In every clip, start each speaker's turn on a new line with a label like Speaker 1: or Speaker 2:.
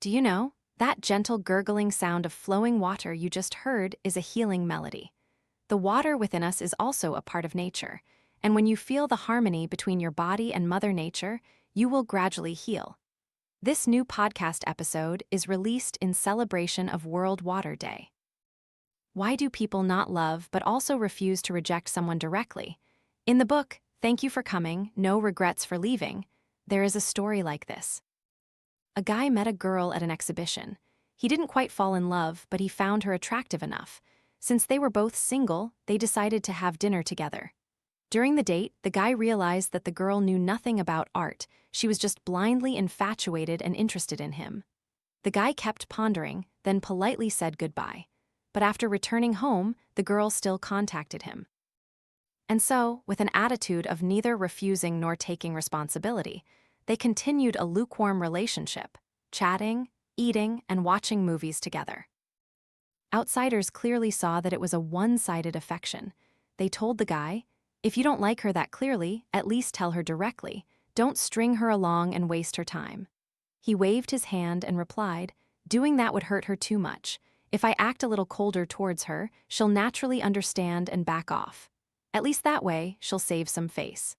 Speaker 1: Do you know? That gentle gurgling sound of flowing water you just heard is a healing melody. The water within us is also a part of nature, and when you feel the harmony between your body and Mother Nature, you will gradually heal. This new podcast episode is released in celebration of World Water Day. Why do people not love but also refuse to reject someone directly? In the book, Thank You for Coming, No Regrets for Leaving, there is a story like this. A guy met a girl at an exhibition. He didn't quite fall in love, but he found her attractive enough. Since they were both single, they decided to have dinner together. During the date, the guy realized that the girl knew nothing about art. She was just blindly infatuated and interested in him. The guy kept pondering, then politely said goodbye. But after returning home, the girl still contacted him. And so, with an attitude of neither refusing nor taking responsibility, they continued a lukewarm relationship, chatting, eating, and watching movies together. Outsiders clearly saw that it was a one-sided affection. They told the guy, "If you don't like her that clearly, at least tell her directly. Don't string her along and waste her time." He waved his hand and replied, "Doing that would hurt her too much. If I act a little colder towards her, she'll naturally understand and back off. At least that way, she'll save some face."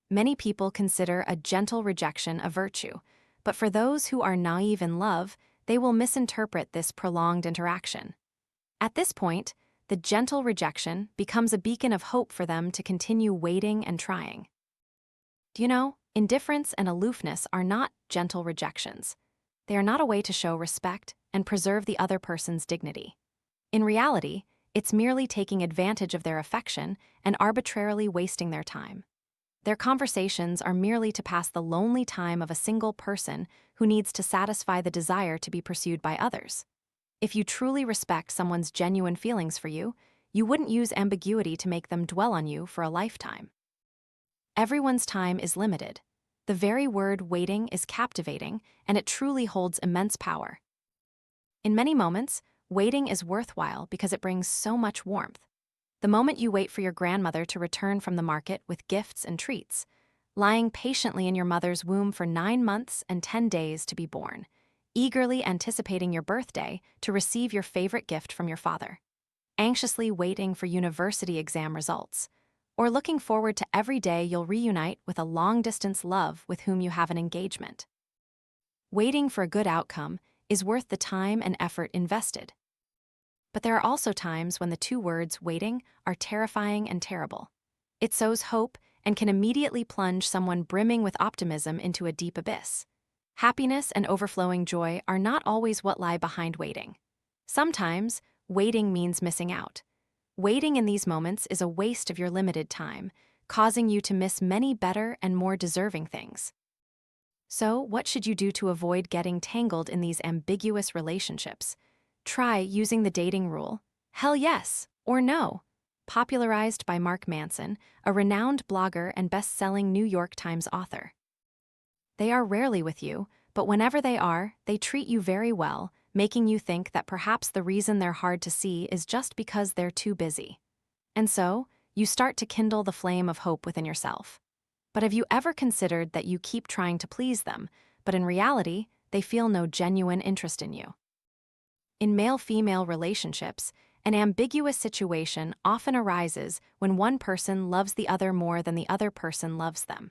Speaker 1: Many people consider a gentle rejection a virtue, but for those who are naive in love, they will misinterpret this prolonged interaction. At this point, the gentle rejection becomes a beacon of hope for them to continue waiting and trying. Do you know, indifference and aloofness are not gentle rejections. They are not a way to show respect and preserve the other person's dignity. In reality, it's merely taking advantage of their affection and arbitrarily wasting their time. Their conversations are merely to pass the lonely time of a single person who needs to satisfy the desire to be pursued by others. If you truly respect someone's genuine feelings for you, you wouldn't use ambiguity to make them dwell on you for a lifetime. Everyone's time is limited. The very word waiting is captivating, and it truly holds immense power. In many moments, waiting is worthwhile because it brings so much warmth. The moment you wait for your grandmother to return from the market with gifts and treats, lying patiently in your mother's womb for 9 months and 10 days to be born, eagerly anticipating your birthday to receive your favorite gift from your father, anxiously waiting for university exam results, or looking forward to every day you'll reunite with a long-distance love with whom you have an engagement. Waiting for a good outcome is worth the time and effort invested. But there are also times when the two words waiting are terrifying and terrible. It sows hope and can immediately plunge someone brimming with optimism into a deep abyss. Happiness and overflowing joy are not always what lie behind waiting. Sometimes, waiting means missing out. Waiting in these moments is a waste of your limited time, causing you to miss many better and more deserving things. So, what should you do to avoid getting tangled in these ambiguous relationships? Try using the dating rule, hell yes or no, popularized by Manson, a renowned blogger and best-selling New York Times author. They are rarely with you, but whenever they are, they treat you very well, making you think that perhaps the reason they're hard to see is just because they're too busy. And so, you start to kindle the flame of hope within yourself. But have you ever considered that you keep trying to please them, but in reality, they feel no genuine interest in you? In male-female relationships, an ambiguous situation often arises when one person loves the other more than the other person loves them.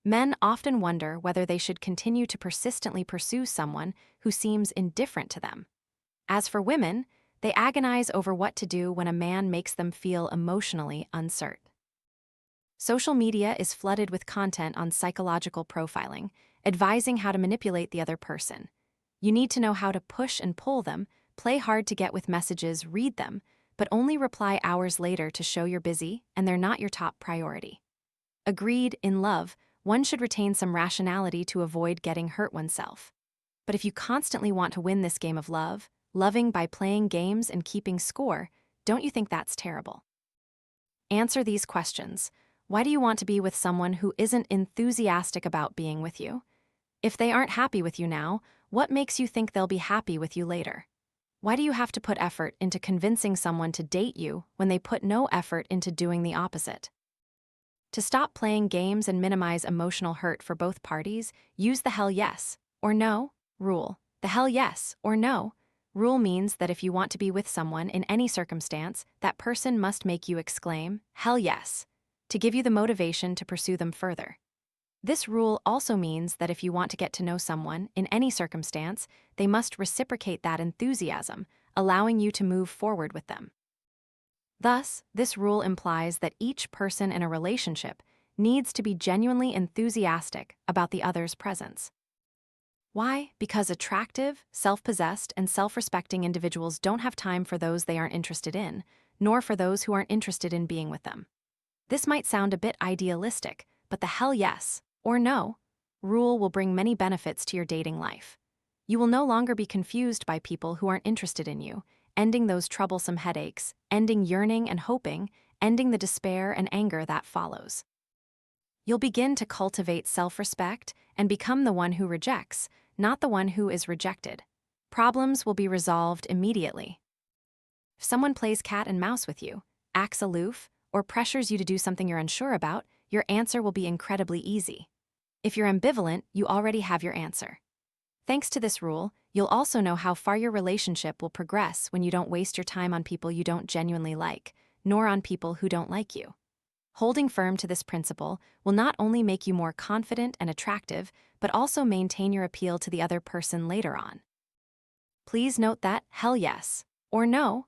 Speaker 1: Men often wonder whether they should continue to persistently pursue someone who seems indifferent to them. As for women, they agonize over what to do when a man makes them feel emotionally uncertain. Social media is flooded with content on psychological profiling, advising how to manipulate the other person. You need to know how to push and pull them, play hard to get with messages, read them, but only reply hours later to show you're busy and they're not your top priority. Agreed, in love, one should retain some rationality to avoid getting hurt oneself. But if you constantly want to win this game of love, loving by playing games and keeping score, don't you think that's terrible? Answer these questions. Why do you want to be with someone who isn't enthusiastic about being with you? If they aren't happy with you now, what makes you think they'll be happy with you later? Why do you have to put effort into convincing someone to date you when they put no effort into doing the opposite? To stop playing games and minimize emotional hurt for both parties, use the hell yes or no rule. The hell yes or no rule means that if you want to be with someone in any circumstance, that person must make you exclaim, hell yes, to give you the motivation to pursue them further. This rule also means that if you want to get to know someone in any circumstance, they must reciprocate that enthusiasm, allowing you to move forward with them. Thus, this rule implies that each person in a relationship needs to be genuinely enthusiastic about the other's presence. Why? Because attractive, self-possessed, and self-respecting individuals don't have time for those they aren't interested in, nor for those who aren't interested in being with them. This might sound a bit idealistic, but the hell yes or no rule will bring many benefits to your dating life. You will no longer be confused by people who aren't interested in you, ending those troublesome headaches, ending yearning and hoping, ending the despair and anger that follows. You'll begin to cultivate self-respect and become the one who rejects, not the one who is rejected. Problems will be resolved immediately. If someone plays cat and mouse with you, acts aloof, or pressures you to do something you're unsure about, your answer will be incredibly easy. If you're ambivalent, you already have your answer. Thanks to this rule, you'll also know how far your relationship will progress when you don't waste your time on people you don't genuinely like, nor on people who don't like you. Holding firm to this principle will not only make you more confident and attractive, but also maintain your appeal to the other person later on. Please note that hell yes or no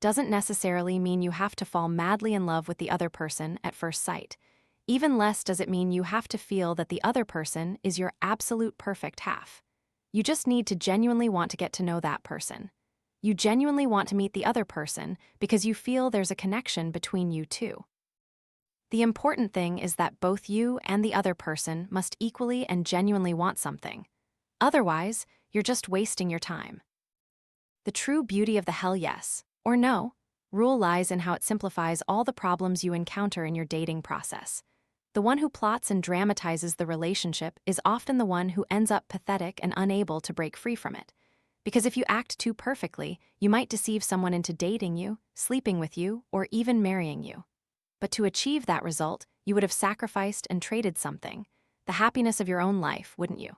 Speaker 1: doesn't necessarily mean you have to fall madly in love with the other person at first sight. Even less does it mean you have to feel that the other person is your absolute perfect half. You just need to genuinely want to get to know that person. You genuinely want to meet the other person because you feel there's a connection between you two. The important thing is that both you and the other person must equally and genuinely want something. Otherwise, you're just wasting your time. The true beauty of the hell yes or no rule lies in how it simplifies all the problems you encounter in your dating process. The one who plots and dramatizes the relationship is often the one who ends up pathetic and unable to break free from it. Because if you act too perfectly, you might deceive someone into dating you, sleeping with you, or even marrying you. But to achieve that result, you would have sacrificed and traded something, the happiness of your own life, wouldn't you?